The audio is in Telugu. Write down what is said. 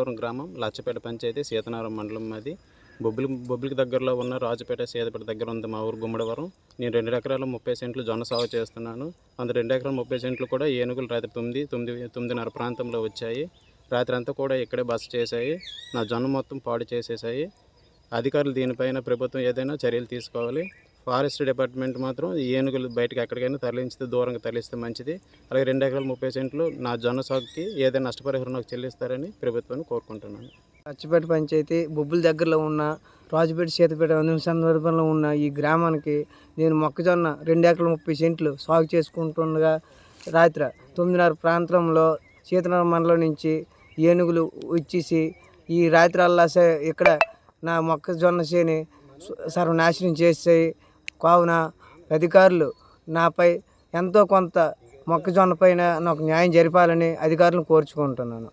గుమ్మడివరం గ్రామం, లచ్చపేట పంచాయతీ, సీతనారం మండలం. మాది బొబ్బిలికి దగ్గరలో ఉన్న రాజుపేట, సీతపేట దగ్గర ఉంది మా ఊరు గుమ్మడివరం. నేను 2 ఎకరాల 30 సెంట్లు జొన్న సాగు చేస్తున్నాను. అందు 2 ఎకరాల 30 సెంట్లు కూడా ఏనుగులు రాత్రి 9:30 ప్రాంతంలో వచ్చాయి. రాత్రి అంతా కూడా ఇక్కడే బస చేశాయి. నా జొన్న మొత్తం పాడు చేసేసాయి. అధికారులు దీనిపైన ప్రభుత్వం ఏదైనా చర్యలు తీసుకోవాలి. ఫారెస్ట్ డిపార్ట్మెంట్ మాత్రం ఈ ఏనుగులు బయటకు ఎక్కడికైనా తరలించితే, దూరంగా తరలిస్తే మంచిది. అలాగే 2 ఎకరాల 30 సెంట్లు నా జొన్న సాగుకి ఏదైనా నష్టపరిహారం నాకు చెల్లిస్తారని ప్రభుత్వాన్ని కోరుకుంటున్నాను. లచ్చపేట పంచాయతీ బొబ్బిలి దగ్గరలో ఉన్న రాజుపేట, సీతపేట సందర్భంలో ఉన్న ఈ గ్రామానికి నేను మొక్కజొన్న 2 ఎకరాల 30 సెంట్లు సాగు చేసుకుంటుండగా రాత్రి 9:30 ప్రాంతంలో సీతనారం మండలం నుంచి ఏనుగులు వచ్చేసి ఈ రాత్రల్లా ఇక్కడ నా మొక్కజొన్న చేని సర్వనాశనం చేసాయి. కావున అధికారులు నాపై ఎంతో కొంత మొక్కజొన్న పైన నాకు న్యాయం జరపాలని అధికారులను కోరుచుకుంటున్నాను.